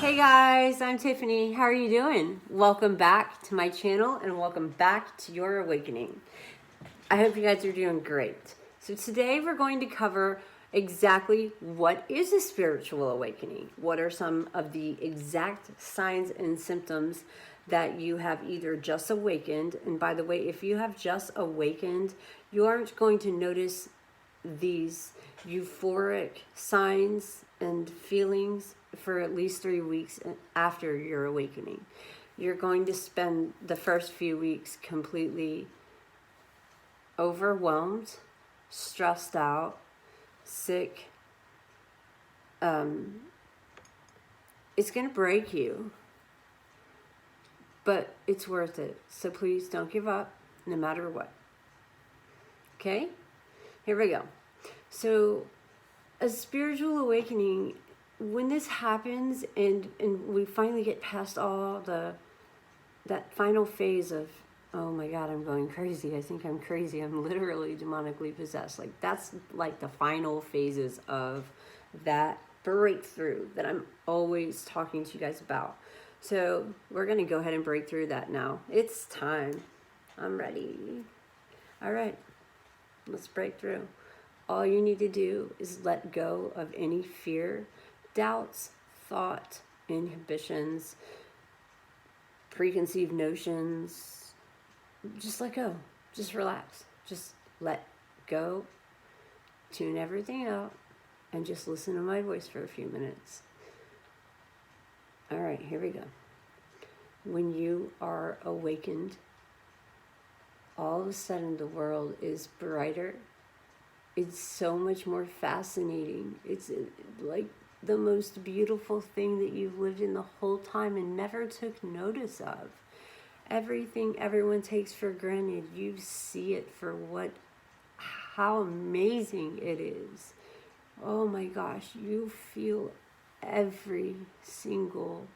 Hey guys, I'm Tiffany. How are you doing? Welcome back to my channel and welcome back to your awakening. I hope you guys are doing great. So today we're going to cover exactly what is a spiritual awakening. What are some of the exact signs and symptoms that you have either just awakened, and by the way, if you have just awakened, you aren't going to notice these euphoric signs and feelings for at least 3 weeks after your awakening. You're going to spend the first few weeks completely overwhelmed, stressed out, sick. It's going to break you, but it's worth it. So please don't give up no matter what. Okay? Here we go. So a spiritual awakening, when this happens and we finally get past all that final phase of, oh my God, I'm going crazy. I think I'm crazy. I'm literally demonically possessed. Like that's like the final phases of that breakthrough that I'm always talking to you guys about. So we're going to go ahead and break through that now. It's time. I'm ready. All right, let's break through. All you need to do is let go of any fear, doubts, thought, inhibitions, preconceived notions. Just let go. Just relax. Just let go. Tune everything out and just listen to my voice for a few minutes. All right, here we go. When you are awakened, all of a sudden the world is brighter. It's so much more fascinating. It's like the most beautiful thing that you've lived in the whole time and never took notice of. Everything everyone takes for granted, you see it for how amazing it is. Oh my gosh, you feel every single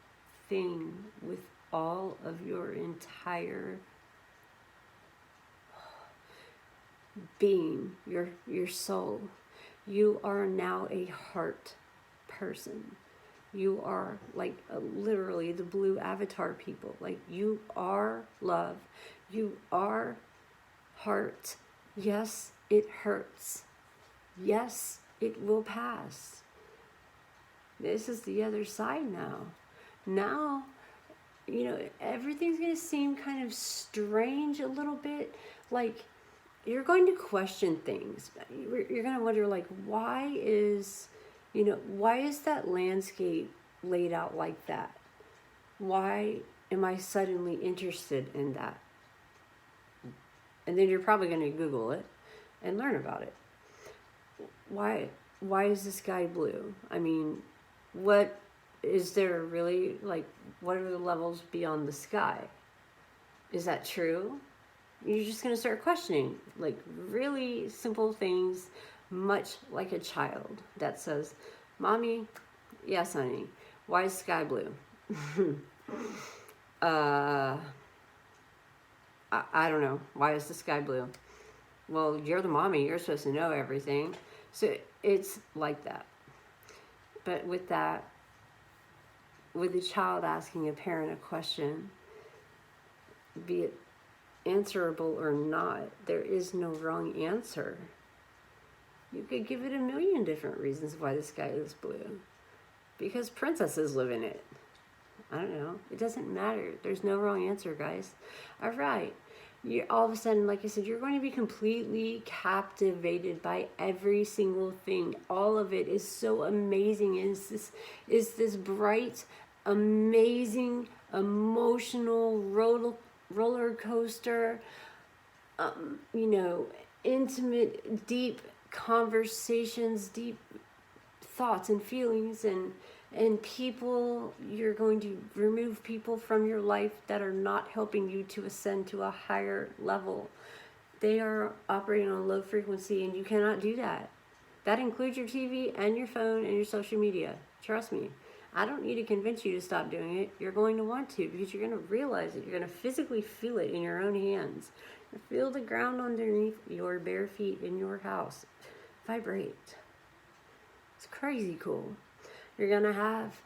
thing with all of your entire being, your soul. You are now a heart person. You are like literally the blue avatar people. Like you are love. You are heart. Yes, it hurts. Yes, it will pass. This is the other side now. Now, you know, everything's going to seem kind of strange a little bit. Like, you're going to question things. You're going to wonder, like, why is that landscape laid out like that? Why am I suddenly interested in that? And then you're probably going to Google it and learn about it. Why is the sky blue? I mean, what is there really, like, what are the levels beyond the sky? Is that true? You're just going to start questioning, like, really simple things, much like a child that says, Mommy, yes, honey, why is sky blue? I don't know. Why is the sky blue? Well, you're the mommy. You're supposed to know everything. So it's like that. But with that, with a child asking a parent a question, be it answerable or not, there is no wrong answer. You could give it a million different reasons why the sky is blue. Because princesses live in it. I don't know. It doesn't matter. There's no wrong answer, guys. All right. You're all of a sudden, like I said, you're going to be completely captivated by every single thing. All of it is so amazing. Is this bright, amazing, emotional roller coaster, you know, intimate, deep conversations, deep thoughts and feelings, and people. You're going to remove people from your life that are not helping you to ascend to a higher level. They are operating on a low frequency, and you cannot do that. That includes your TV and your phone and your social media. Trust me. I don't need to convince you to stop doing it. You're going to want to, because you're going to realize it. You're going to physically feel it in your own hands. Feel the ground underneath your bare feet in your house vibrate. It's crazy cool. You're going to have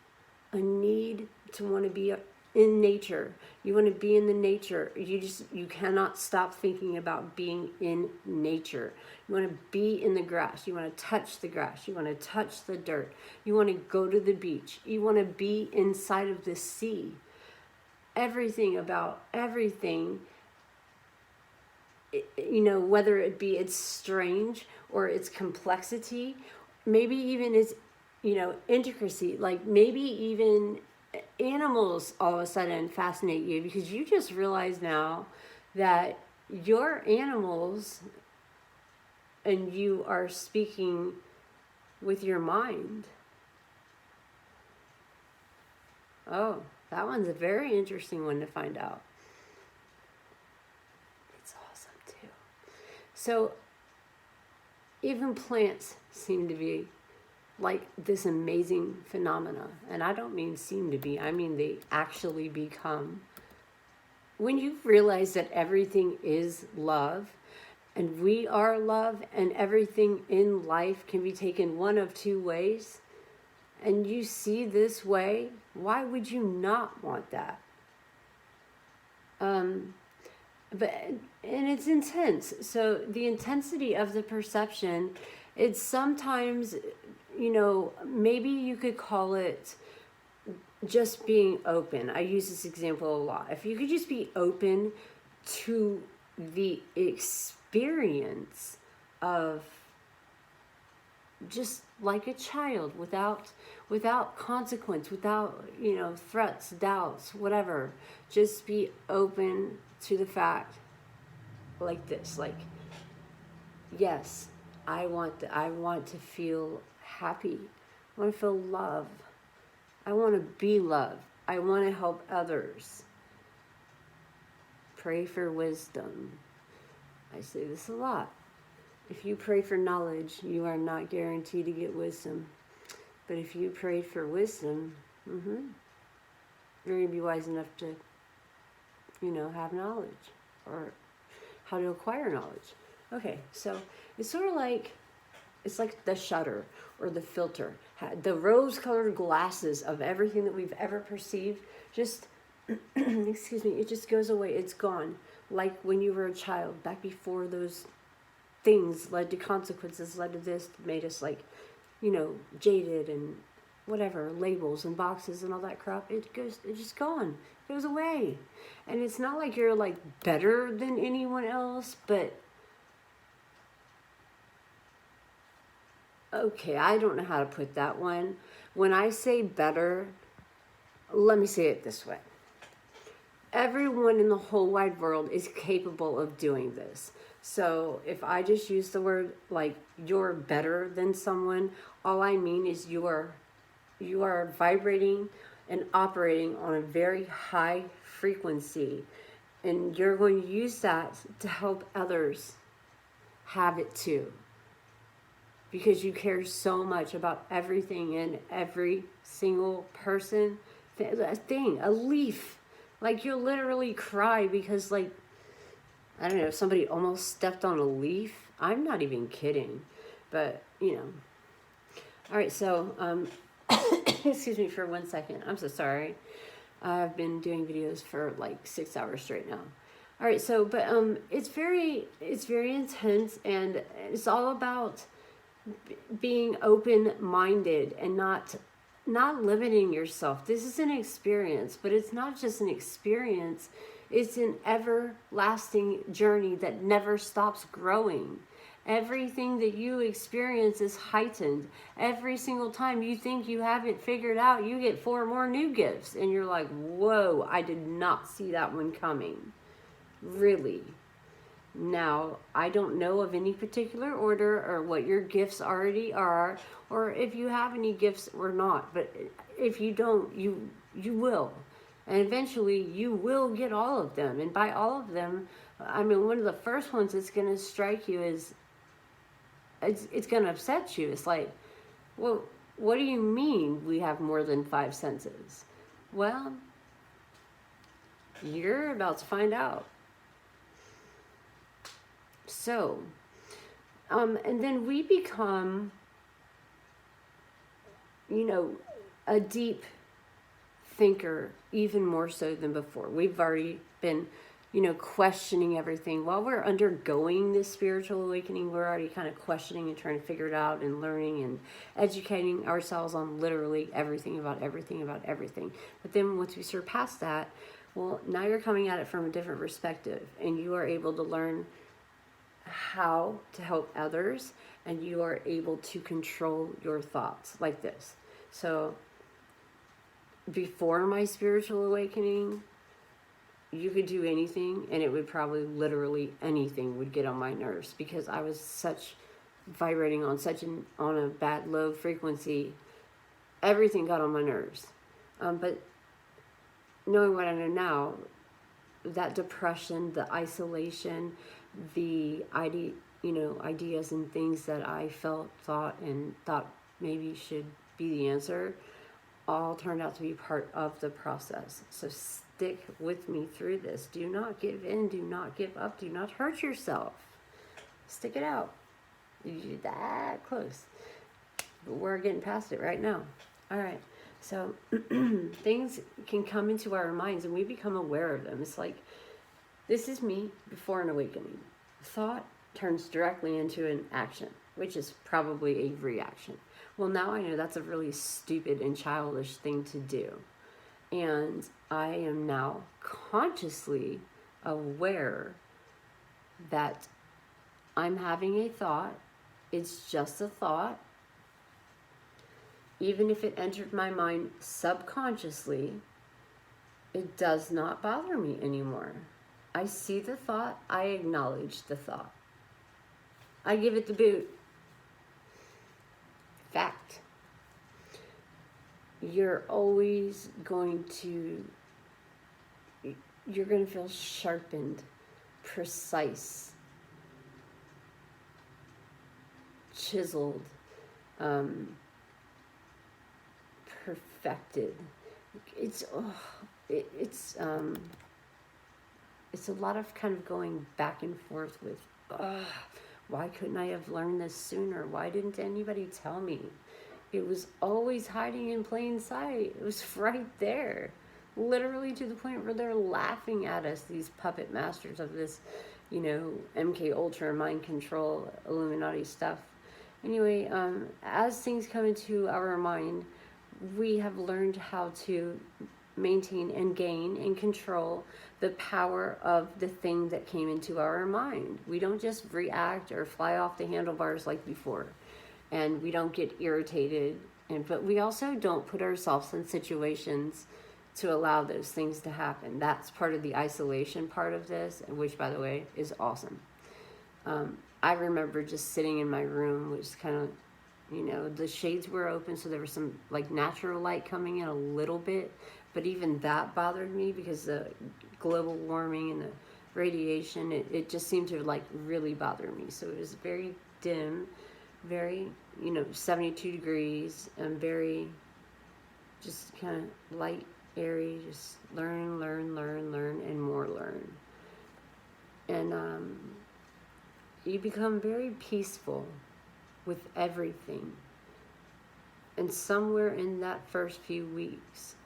a need to want to be in nature. You want to be in the nature. You cannot stop thinking about being in nature. You want to be in the grass. You want to touch the grass. You want to touch the dirt. You want to go to the beach. You want to be inside of the sea. Everything about everything, you know, whether it be its strange or its complexity, maybe even its, you know, intricacy, like maybe even animals all of a sudden fascinate you because you just realize now that your animals and you are speaking with your mind. Oh, that one's a very interesting one to find out. It's awesome too. So even plants seem to be like this amazing phenomena. And I don't mean seem to be, I mean they actually become. When you realize that everything is love, and we are love, and everything in life can be taken one of two ways, and you see this way, why would you not want that? But and it's intense. So the intensity of the perception, it's sometimes, you know, maybe you could call it just being open. I use this example a lot. If you could just be open to the experience of just like a child, without consequence, without, you know, threats, doubts, whatever. Just be open to the fact like this, like, yes, I want to feel happy. I want to feel love. I want to be loved. I want to help others. Pray for wisdom. I say this a lot. If you pray for knowledge, you are not guaranteed to get wisdom. But if you prayed for wisdom, you're going to be wise enough to, you know, have knowledge or how to acquire knowledge. Okay, so it's sort of like, it's like the shutter or the filter. The rose-colored glasses of everything that we've ever perceived just, excuse me, it just goes away. It's gone. Like when you were a child, back before those things led to consequences, led to this, made us like, you know, jaded and whatever, labels and boxes and all that crap. It's just gone. It goes away. And it's not like you're like better than anyone else, but okay, I don't know how to put that one. When I say better, let me say it this way. Everyone in the whole wide world is capable of doing this. So if I just use the word like you're better than someone, all I mean is you are vibrating and operating on a very high frequency, and you're going to use that to help others have it too. Because you care so much about everything and every single person, a thing, a leaf. Like you'll literally cry because like, I don't know, somebody almost stepped on a leaf. I'm not even kidding, but you know. All right, so, excuse me for 1 second. I'm so sorry. I've been doing videos for like 6 hours straight now. All right, so, but it's very intense, and it's all about being open-minded and not limiting yourself. This is an experience, but it's not just an experience. It's an everlasting journey that never stops growing. Everything that you experience is heightened. Every single time you think you have it figured out, you get 4 more new gifts. And you're like, whoa, I did not see that one coming. Really. Now, I don't know of any particular order or what your gifts already are, or if you have any gifts or not. But if you don't, you will. And eventually you will get all of them. And by all of them, I mean, one of the first ones that's going to strike you is, it's going to upset you. It's like, well, what do you mean we have more than 5 senses? Well, you're about to find out. So, and then we become, you know, a deep thinker even more so than before. We've already been, questioning everything. While we're undergoing this spiritual awakening, we're already kind of questioning and trying to figure it out and learning and educating ourselves on literally everything about everything about everything. But then once we surpass that, well, now you're coming at it from a different perspective, and you are able to learn how to help others, and you are able to control your thoughts like this. So before my spiritual awakening, you could do anything, and it would probably literally anything would get on my nerves, because I was vibrating on a bad low frequency. Everything got on my nerves. But knowing what I know now, that depression, the isolation, the ideas and things that I thought maybe should be the answer, all turned out to be part of the process. So stick with me through this. Do not give in. Do not give up. Do not hurt yourself. Stick it out. You're that close. But we're getting past it right now. All right. So things can come into our minds, and we become aware of them. It's like, this is me before an awakening. Thought turns directly into an action, which is probably a reaction. Well, now I know that's a really stupid and childish thing to do. And I am now consciously aware that I'm having a thought. It's just a thought. Even if it entered my mind subconsciously, it does not bother me anymore. I see the thought. I acknowledge the thought. I give it the boot. Fact. You're going to feel sharpened, precise, chiseled, perfected. It's a lot of kind of going back and forth with, why couldn't I have learned this sooner? Why didn't anybody tell me? It was always hiding in plain sight. It was right there, literally to the point where they're laughing at us, these puppet masters of this, MK Ultra mind control Illuminati stuff. Anyway, as things come into our mind, we have learned how to maintain and gain and control the power of the thing that came into our mind. We don't just react or fly off the handlebars like before, and we don't get irritated, but we also don't put ourselves in situations to allow those things to happen. That's part of the isolation part of this, which, by the way, is awesome. I remember just sitting in my room, which kind of, the shades were open, so there was some like natural light coming in a little bit, but even that bothered me because the global warming and the radiation, it just seemed to like really bother me. So it was very dim, very, 72 degrees, and very just kind of light, airy, just learn, and more learn. And you become very peaceful with everything. And somewhere in that first few weeks,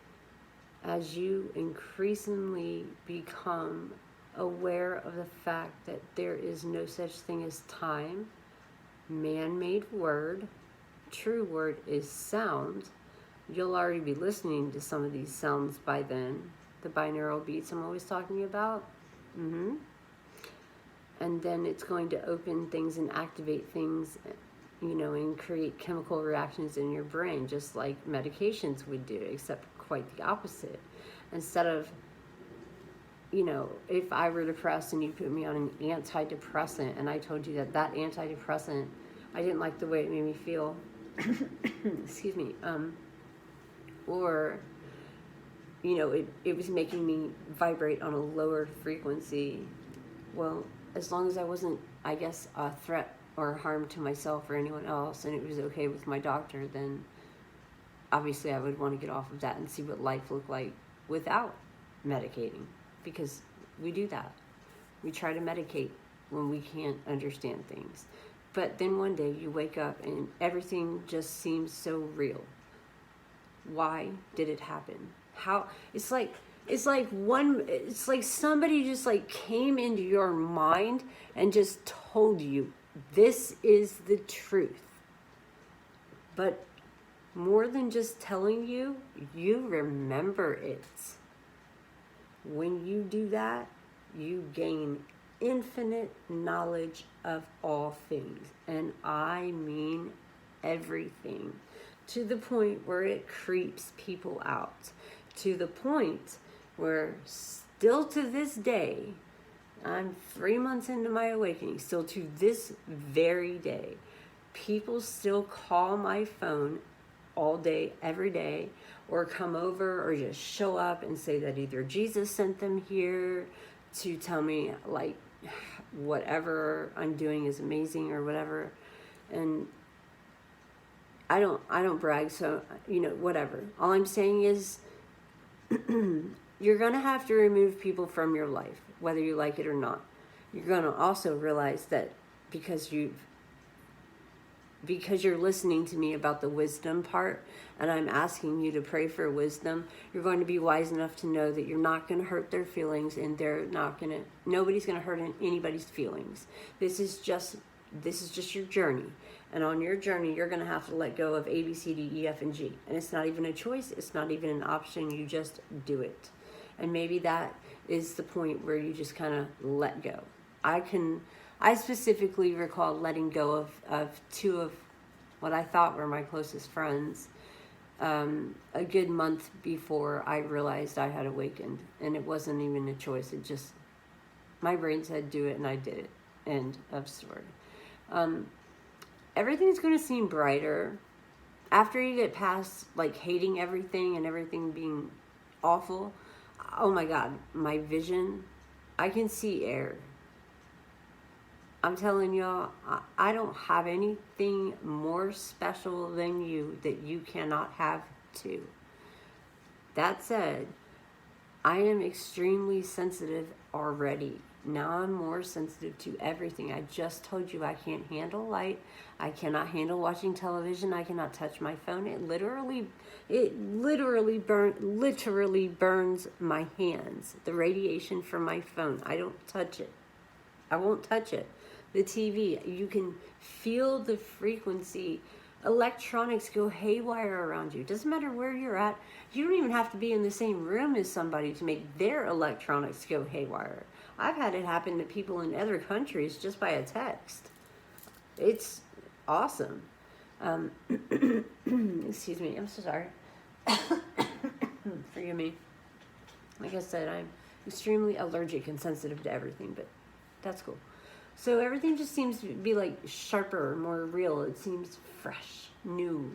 as you increasingly become aware of the fact that there is no such thing as time, man-made word, true word is sound. You'll already be listening to some of these sounds by then. The binaural beats I'm always talking about. And then it's going to open things and activate things, and create chemical reactions in your brain, just like medications would do, except quite the opposite. Instead of, if I were depressed and you put me on an antidepressant and I told you that antidepressant, I didn't like the way it made me feel, excuse me, or, it was making me vibrate on a lower frequency. Well, as long as I wasn't, I guess, a threat or harm to myself or anyone else, and it was okay with my doctor, then obviously I would want to get off of that and see what life looked like without medicating, because we do that. We try to medicate when we can't understand things. But then one day you wake up and everything just seems so real. Why did it happen? How it's like somebody just like came into your mind and just told you this is the truth. But more than just telling you, you remember it. When you do that, you gain infinite knowledge of all things. And I mean everything. To the point where it creeps people out. To the point where still to this day, I'm 3 months into my awakening, still to this very day, people still call my phone all day, every day, or come over or just show up and say that either Jesus sent them here to tell me like whatever I'm doing is amazing or whatever. And I don't brag, so whatever. All I'm saying is you're gonna have to remove people from your life, whether you like it or not. You're gonna also realize that because you're listening to me about the wisdom part, and I'm asking you to pray for wisdom, you're going to be wise enough to know that you're not going to hurt their feelings, and nobody's going to hurt anybody's feelings. This is just your journey. And on your journey, you're going to have to let go of A, B, C, D, E, F, and G. And it's not even a choice. It's not even an option. You just do it. And maybe that is the point where you just kind of let go. I specifically recall letting go of two of what I thought were my closest friends a good month before I realized I had awakened. And it wasn't even a choice. It just, my brain said do it and I did it. End of story. Everything's going to seem brighter after you get past like hating everything and everything being awful. Oh my God, my vision, I can see air. I'm telling y'all, I don't have anything more special than you that you cannot have too. That said, I am extremely sensitive already. Now I'm more sensitive to everything. I just told you I can't handle light. I cannot handle watching television. I cannot touch my phone. It literally burns my hands. The radiation from my phone. I don't touch it. I won't touch it. The TV, you can feel the frequency. Electronics go haywire around you. Doesn't matter where you're at. You don't even have to be in the same room as somebody to make their electronics go haywire. I've had it happen to people in other countries just by a text. It's awesome. Excuse me, I'm so sorry. Forgive me. Like I said, I'm extremely allergic and sensitive to everything, but that's cool. So everything just seems to be like sharper, more real. It seems fresh, new.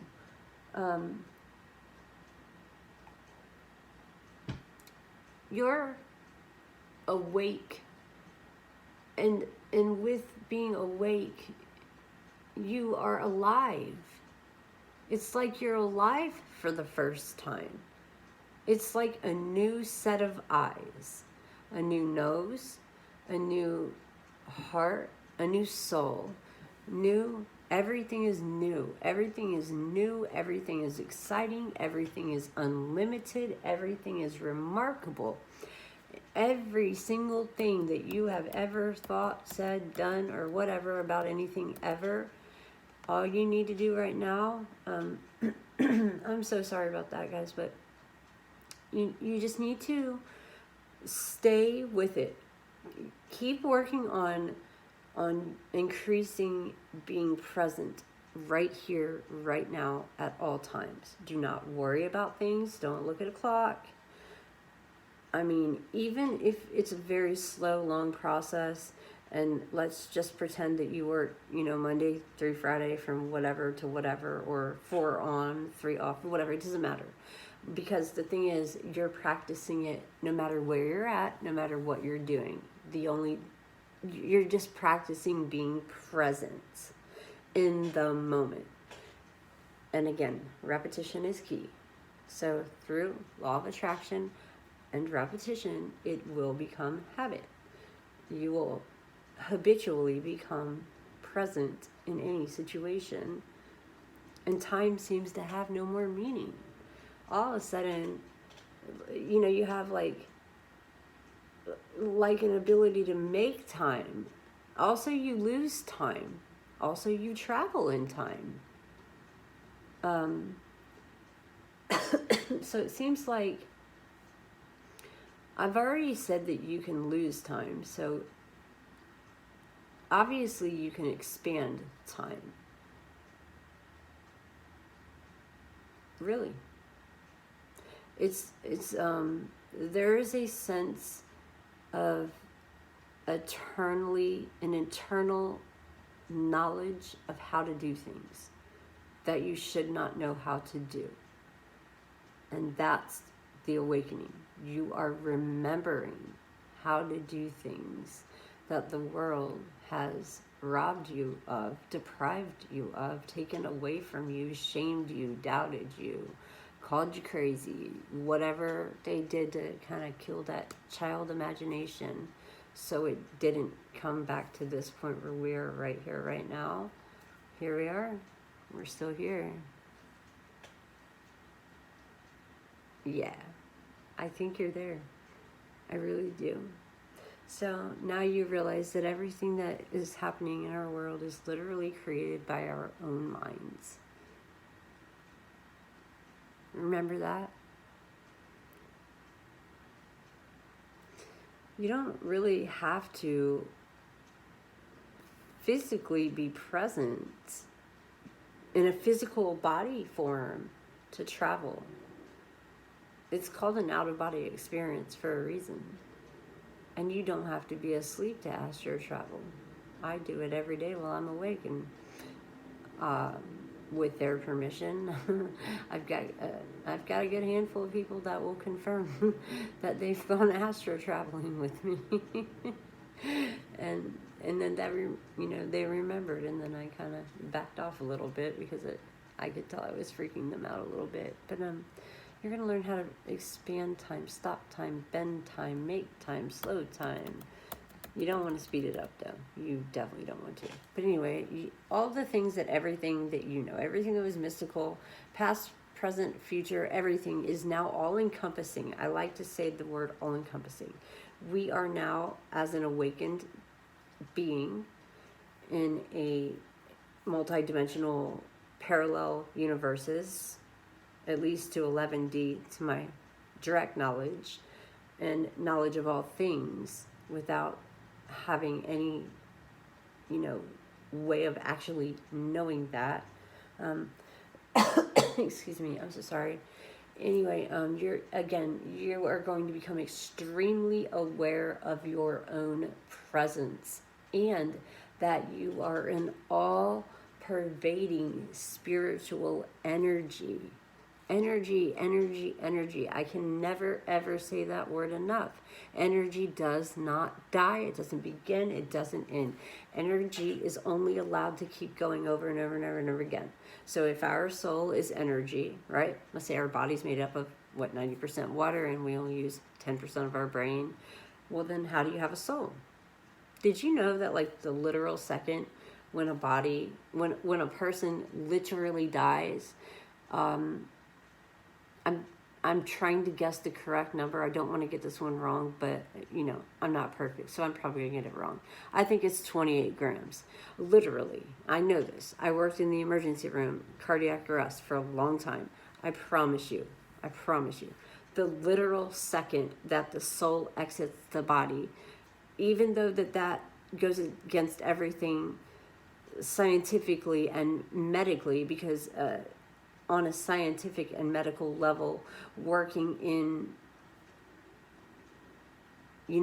You're awake, and with being awake, you are alive. It's like you're alive for the first time. It's like a new set of eyes, a new nose, a new heart, a new soul, everything is new, everything is new, everything is exciting, everything is unlimited, everything is remarkable. Every single thing that you have ever thought, said, done, or whatever about anything ever, all you need to do right now, I'm so sorry about that, guys, but you just need to stay with it. Keep working on increasing being present right here, right now, at all times. Do not worry about things. Don't look at a clock. I mean, even if it's a very slow, long process, and let's just pretend that you work, Monday through Friday from whatever to whatever, or 4 on, 3 off, whatever, it doesn't matter. Because the thing is, you're practicing it no matter where you're at, no matter what you're doing. You're just practicing being present in the moment. And again, repetition is key. So through law of attraction and repetition, it will become habit. You will habitually become present in any situation, and time seems to have no more meaning. All of a sudden, you know, you have like an ability to make time. Also, you lose time. Also, you travel in time. So it seems like I've already said that you can lose time. So obviously you can expand time. Really. There is a sense of an internal knowledge of how to do things that you should not know how to do. And that's the awakening. You are remembering how to do things that the world has robbed you of, deprived you of, taken away from you, shamed you, doubted you, called you crazy, whatever they did to kind of kill that child imagination so it didn't come back to this point where we're right here, right now. Here we are. We're still here. Yeah, I think you're there. I really do. So now you realize that everything that is happening in our world is literally created by our own minds. Remember that? You don't really have to physically be present in a physical body form to travel. It's called an out-of-body experience for a reason. And you don't have to be asleep to astral travel. I do it every day while I'm awake, and with their permission, I've got a good handful of people that will confirm that they've gone astral traveling with me, and then that they remembered, and then I kind of backed off a little bit because I could tell I was freaking them out a little bit, but you're going to learn how to expand time, stop time, bend time, make time, slow time. You don't want to speed it up, though. You definitely don't want to. But anyway, all the things everything that you know, everything that was mystical, past, present, future, everything is now all-encompassing. I like to say the word all-encompassing. We are now, as an awakened being, in a multidimensional parallel universes, at least to 11D, to my direct knowledge and knowledge of all things, without having any, way of actually knowing that. Excuse me, I'm so sorry. Anyway, you are going to become extremely aware of your own presence, and that you are an all-pervading spiritual energy. Energy. I can never, ever say that word enough. Energy does not die. It doesn't begin. It doesn't end. Energy is only allowed to keep going over and over and over and over again. So if our soul is energy, right? Let's say our body's made up of, 90% water, and we only use 10% of our brain. Well, then how do you have a soul? Did you know that, like, the literal second when a person literally dies, I'm trying to guess the correct number. I don't want to get this one wrong, but, I'm not perfect, so I'm probably going to get it wrong. I think it's 28 grams. Literally. I know this. I worked in the emergency room, cardiac arrest, for a long time. I promise you. The literal second that the soul exits the body, even though that goes against everything scientifically and medically, because on a scientific and medical level, working in,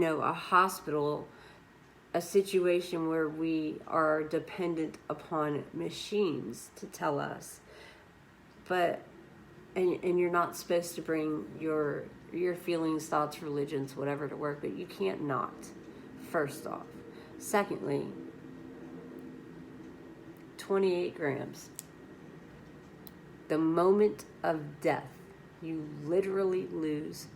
a hospital, a situation where we are dependent upon machines to tell us, and you're not supposed to bring your feelings, thoughts, religions, whatever to work, but you can't not, first off. Secondly, 28 grams. The moment of death, you literally lose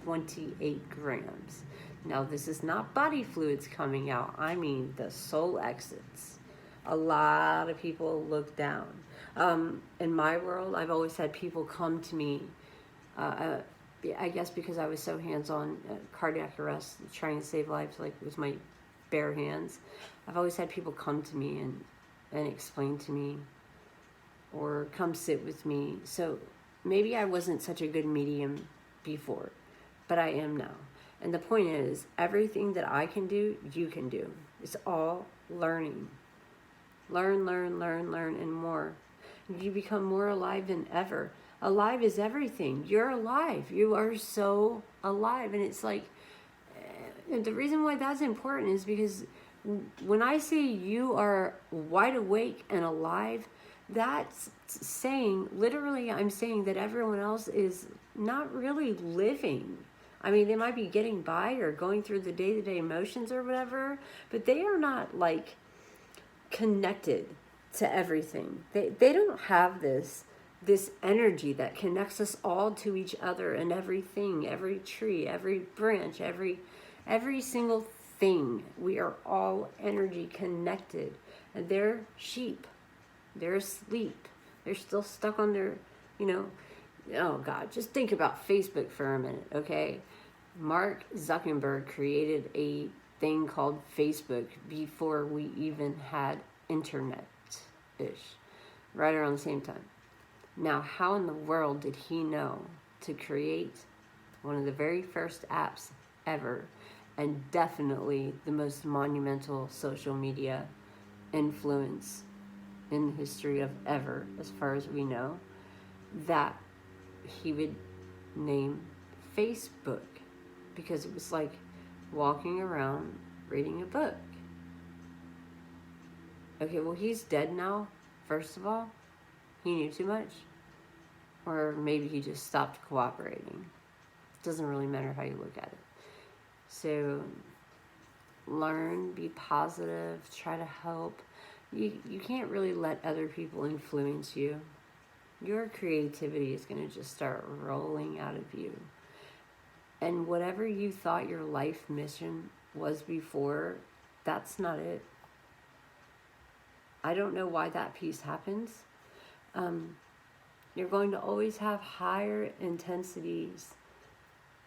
28 grams. Now, this is not body fluids coming out. I mean, the soul exits. A lot of people look down. In my world, I've always had people come to me, I guess because I was so hands-on, cardiac arrest, trying to save lives, like with my bare hands, I've always had people come to me and explain to me, or come sit with me. So maybe I wasn't such a good medium before, but I am now. And the point is, everything that I can do, you can do. It's all learning. Learn, learn, learn, learn, and more. You become more alive than ever. Alive is everything. You're alive. You are so alive. And it's like, and the reason why that's important is because when I say you are wide awake and alive, that's saying, literally, I'm saying that everyone else is not really living. I mean, they might be getting by or going through the day-to-day emotions or whatever, but they are not like connected to everything. They don't have this energy that connects us all to each other and everything, every tree, every branch, every single thing. We are all energy connected. And they're sheep. They're asleep. They're still stuck on their, oh God, just think about Facebook for a minute, okay? Mark Zuckerberg created a thing called Facebook before we even had internet-ish, right around the same time. Now, how in the world did he know to create one of the very first apps ever, and definitely the most monumental social media influence in the history of ever, as far as we know, that he would name Facebook? Because it was like walking around reading a book. Okay, well, he's dead now, first of all. He knew too much. Or maybe he just stopped cooperating. It doesn't really matter how you look at it. So learn, be positive, try to help. You can't really let other people influence you. Your creativity is going to just start rolling out of you. And whatever you thought your life mission was before, that's not it. I don't know why that piece happens. You're going to always have higher intensities.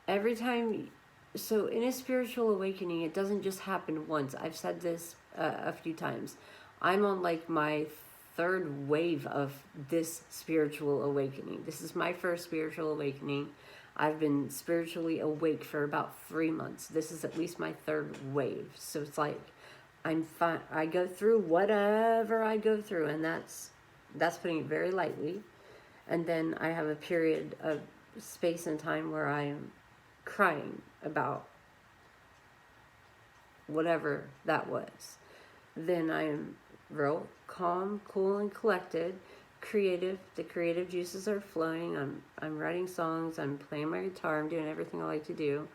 Every time, so in a spiritual awakening, it doesn't just happen once. I've said this a few times. I'm on like my third wave of this spiritual awakening. This is my first spiritual awakening. I've been spiritually awake for about 3 months. This is at least my third wave. So it's like, I'm fine. I go through whatever I go through, and that's putting it very lightly. And then I have a period of space and time where I am crying about whatever that was. Then I am real calm, cool, and collected. Creative. The creative juices are flowing. I'm writing songs. I'm playing my guitar. I'm doing everything I like to do,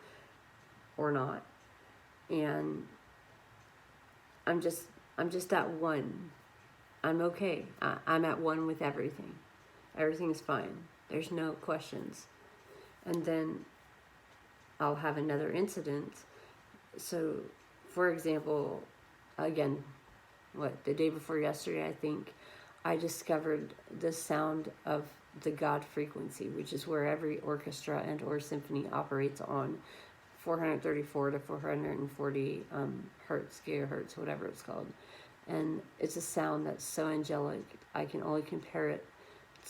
or not. And I'm just at one. I'm okay. I'm at one with everything. Everything's fine. There's no questions. And then I'll have another incident. So, for example, again, the day before yesterday, I think, I discovered the sound of the God frequency, which is where every orchestra and or symphony operates on 434 to 440 hertz, gigahertz, whatever it's called. And it's a sound that's so angelic, I can only compare it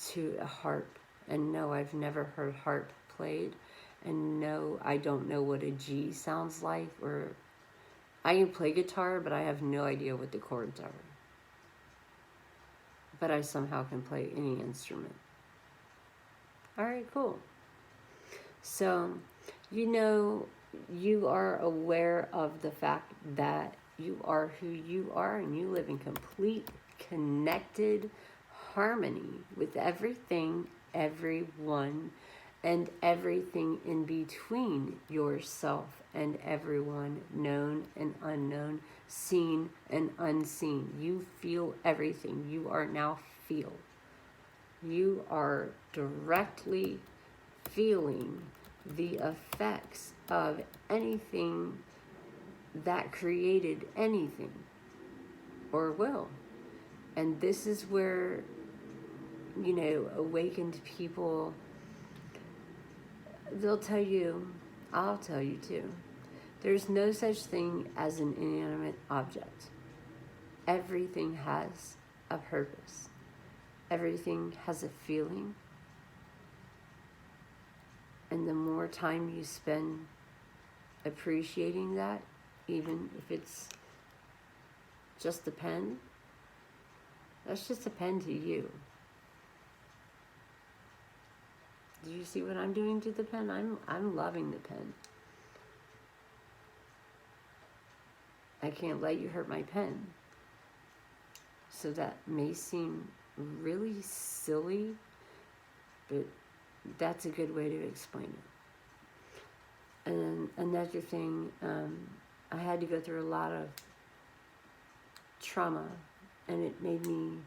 to a harp. And no, I've never heard harp played. And no, I don't know what a G sounds like. Or I can play guitar, but I have no idea what the chords are. But I somehow can play any instrument. All right, cool. So, you are aware of the fact that you are who you are, and you live in complete, connected harmony with everything, everyone, and everything in between yourself and everyone, known and unknown, seen and unseen. You feel everything. You are now feel. You are directly feeling the effects of anything that created anything or will. And this is where, awakened people they'll tell you, I'll tell you too, there's no such thing as an inanimate object. Everything has a purpose. Everything has a feeling. And the more time you spend appreciating that, even if it's just a pen, that's just a pen to you. Do you see what I'm doing to the pen? I'm loving the pen. I can't let you hurt my pen. So that may seem really silly, but that's a good way to explain it. And then another thing, I had to go through a lot of trauma, and it made me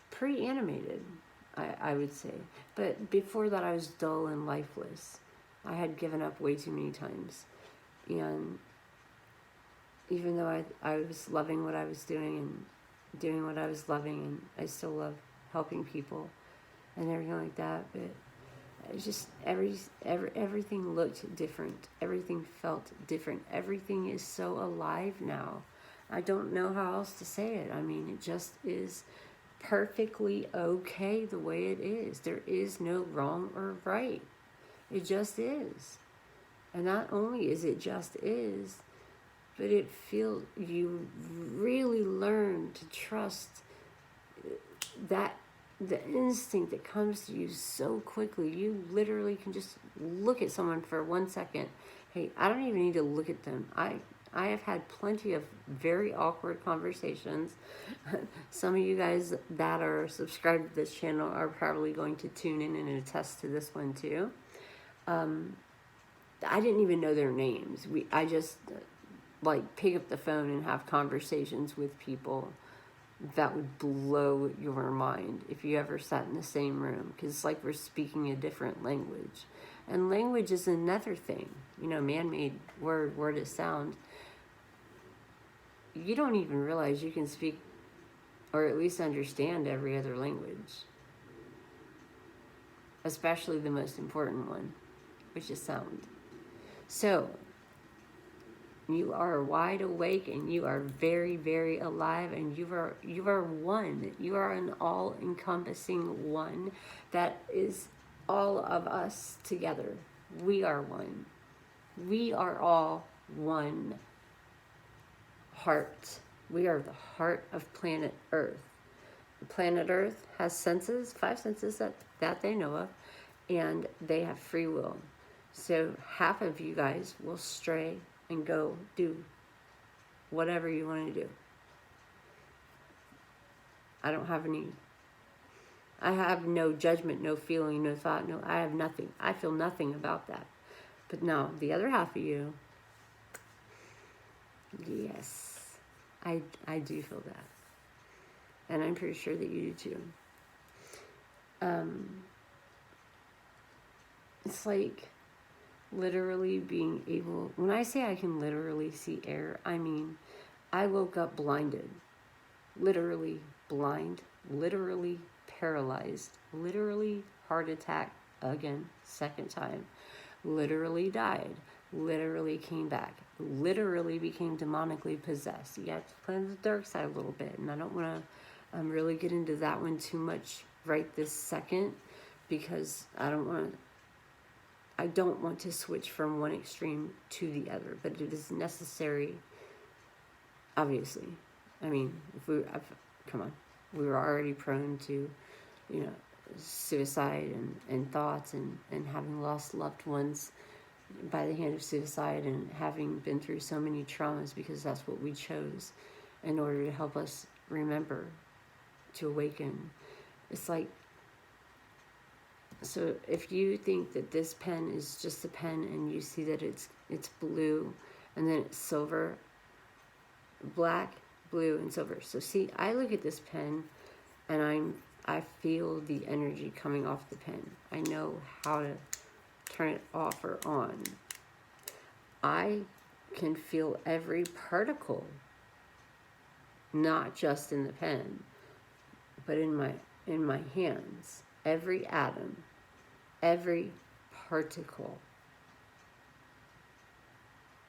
pretty animated, I would say. But before that, I was dull and lifeless. I had given up way too many times. And even though I was loving what I was doing and doing what I was loving, and I still love helping people and everything like that, but it's just everything looked different. Everything felt different. Everything is so alive now. I don't know how else to say it. I mean, it just is perfectly okay the way it is. There is no wrong or right. It just is. And not only is it just is, but it feels, you really learn to trust that the instinct that comes to you so quickly. You literally can just look at someone for 1 second. Hey, I don't even need to look at them. I have had plenty of very awkward conversations. Some of you guys that are subscribed to this channel are probably going to tune in and attest to this one too. I didn't even know their names. I just like pick up the phone and have conversations with people that would blow your mind if you ever sat in the same room, because it's like we're speaking a different language. And language is another thing, you know, man-made word is sound. You don't even realize you can speak or at least understand every other language, especially the most important one, which is sound. So you are wide awake, and you are very, very alive, and you are one. You are an all-encompassing one that is all of us together. We are one. We are all one heart. We are the heart of planet Earth. Planet Earth has senses, 5 senses that they know of, and they have free will. So half of you guys will stray and go do whatever you want to do. I have no judgment, no feeling, no thought, I have nothing. I feel nothing about that. But now, the other half of you, yes, I do feel that. And I'm pretty sure that you do too. It's like literally being able, when I say I can literally see air, I mean I woke up blinded, literally blind, literally paralyzed, literally heart attack again, second time, literally died, literally came back, literally became demonically possessed. You have to play on the dark side a little bit, and I don't want to really get into that one too much right this second, because I don't want to switch from one extreme to the other, but it is necessary, obviously. I mean, come on, we were already prone to, you know, suicide and thoughts and having lost loved ones by the hand of suicide, and having been through so many traumas, because that's what we chose in order to help us remember, to awaken. It's like, so if you think that this pen is just a pen, and you see that it's blue and then it's silver, black, blue, and silver. So see, I look at this pen and I feel the energy coming off the pen. I know how to turn it off or on. I can feel every particle, not just in the pen, but in my hands. Every atom, every particle.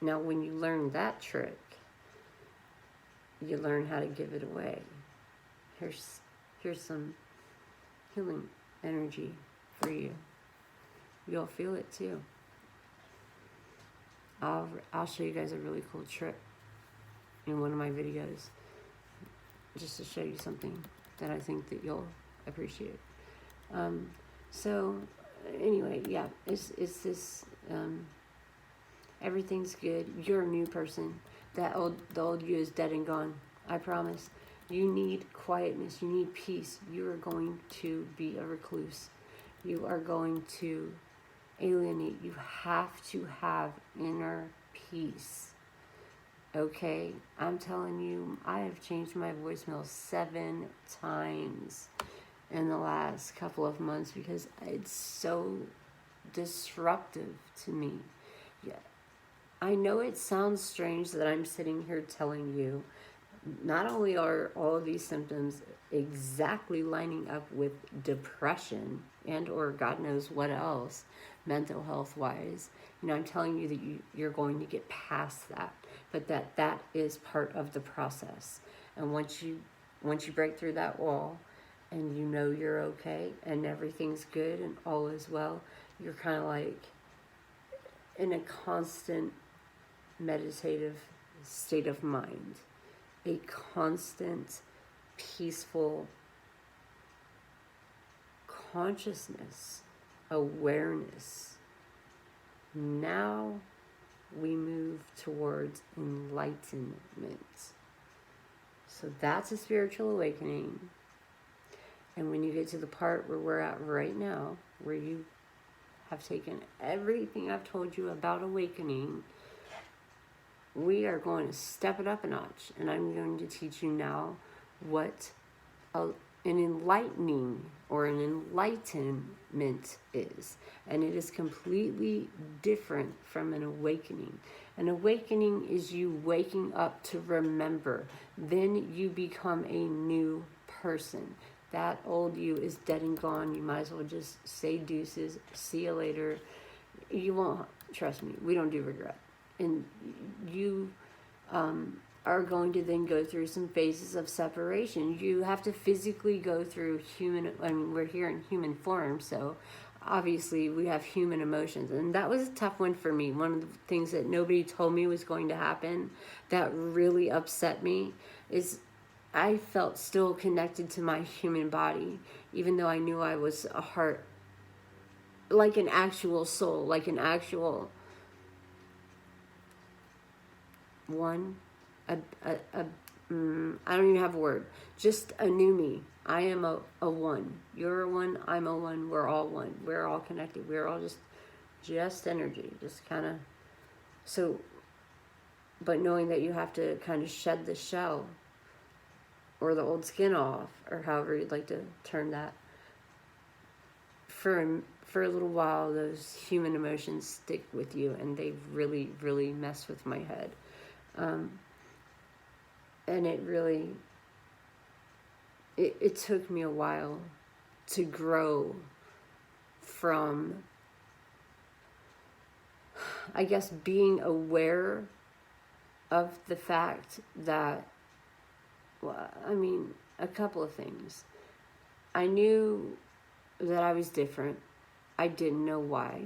Now, when you learn that trick, you learn how to give it away. Here's some healing energy for you. You'll feel it too. I'll show you guys a really cool trick in one of my videos, just to show you something that I think that you'll appreciate. So anyway, yeah, it's this. Everything's good. You're a new person. The old you is dead and gone. I promise. You need quietness. You need peace. You are going to be a recluse. You are going to alienate. You have to have inner peace. Okay? I'm telling you, I have changed my voicemail 7 times in the last couple of months because it's so disruptive to me. Yeah. I know it sounds strange that I'm sitting here telling you not only are all of these symptoms exactly lining up with depression and or God knows what else, mental health wise, I'm telling you that you're going to get past that, but that is part of the process. And once you break through that wall and you know you're okay and everything's good and all is well, you're kind of like in a constant meditative state of mind, a constant peaceful consciousness, awareness. Now we move towards enlightenment. So that's a spiritual awakening. And when you get to the part where we're at right now, where you have taken everything I've told you about awakening, we are going to step it up a notch. And I'm going to teach you now what an enlightening or an enlightenment is. And it is completely different from an awakening. An awakening is you waking up to remember. Then you become a new person. That old you is dead and gone. You might as well just say deuces, see you later. You won't, trust me, we don't do regret. And you are going to then go through some phases of separation. You have to physically go through we're here in human form, so obviously we have human emotions. And that was a tough one for me. One of the things that nobody told me was going to happen that really upset me is I felt still connected to my human body, even though I knew I was a heart, like an actual soul, like an actual one. I don't even have a word. Just a new me. I am a one. You're a one. I'm a one. We're all one. We're all connected. We're all just energy. Just kind of. So, but knowing that you have to kind of shed the shell or the old skin off, or however you'd like to term that. For a little while, those human emotions stick with you, and they really, really mess with my head. And it really, it took me a while to grow from, I guess, being aware of the fact that, well, I mean, a couple of things. I knew that I was different. I didn't know why.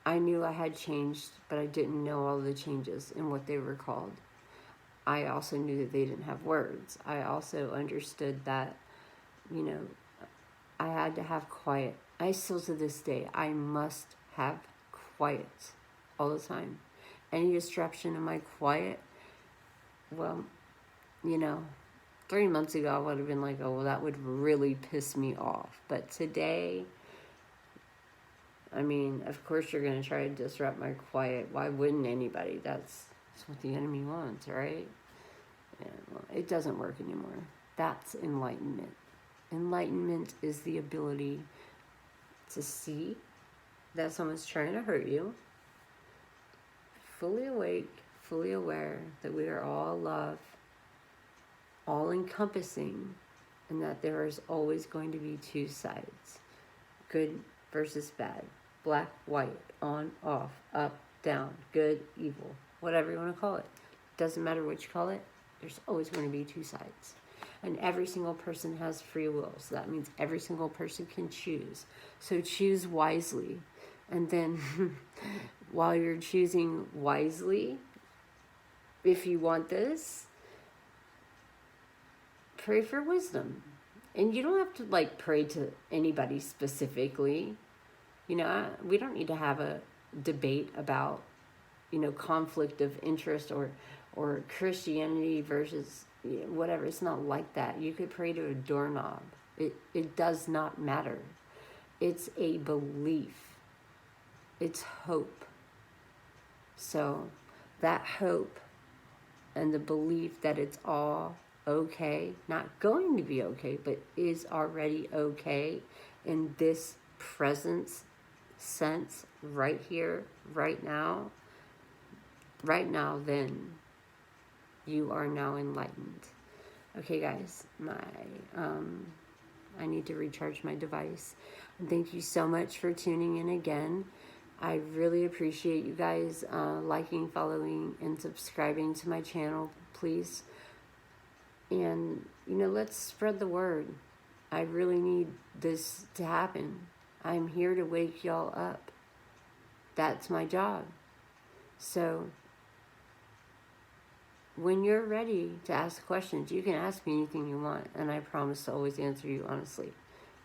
I knew I had changed, but I didn't know all the changes and what they were called. I also knew that they didn't have words. I also understood that, I had to have quiet. I still to this day, I must have quiet all the time. Any disruption in my quiet, well, 3 months ago I would have been like, oh, well, that would really piss me off. But today, I mean, of course you're going to try to disrupt my quiet. Why wouldn't anybody? That's what the enemy wants, right? Yeah, well, it doesn't work anymore. That's enlightenment. Enlightenment is the ability to see that someone's trying to hurt you, fully awake, fully aware that we are all love, all encompassing, and that there is always going to be two sides, good versus bad. black, white, on, off, up, down, good, evil, whatever you want to call it. Doesn't matter what you call it, there's always going to be two sides. And every single person has free will, so that means every single person can choose. So choose wisely. And then while you're choosing wisely, if you want this, pray for wisdom. And you don't have to like pray to anybody specifically. You know, we don't need to have a debate about, you know, conflict of interest or Christianity versus, you know, whatever. It's not like that. You could pray to a doorknob. It does not matter. It's a belief. It's hope. So that hope and the belief that it's all okay, not going to be okay, but is already okay in this presence sense right here, right now, then you are now enlightened. Okay, guys, I need to recharge my device. Thank you so much for tuning in again. I really appreciate you guys liking, following, and subscribing to my channel, please. And, you know, let's spread the word. I really need this to happen. I'm here to wake y'all up. That's my job. So when you're ready to ask questions, you can ask me anything you want, and I promise to always answer you honestly,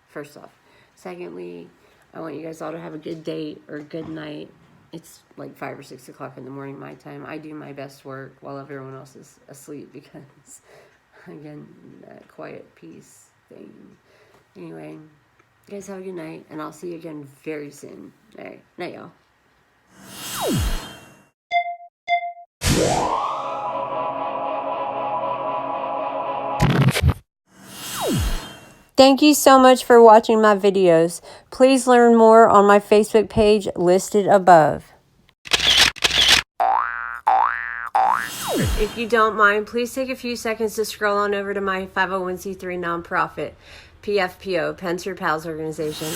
first off. Secondly, I want you guys all to have a good day or good night. It's like 5 or 6 o'clock in the morning my time. I do my best work while everyone else is asleep because, again, that quiet peace thing. Anyway, you guys have a good night, and I'll see you again very soon. All right, night, y'all. Thank you so much for watching my videos. Please learn more on my Facebook page listed above. If you don't mind, please take a few seconds to scroll on over to my 501c3 nonprofit, PFPO Pens for Pals organization.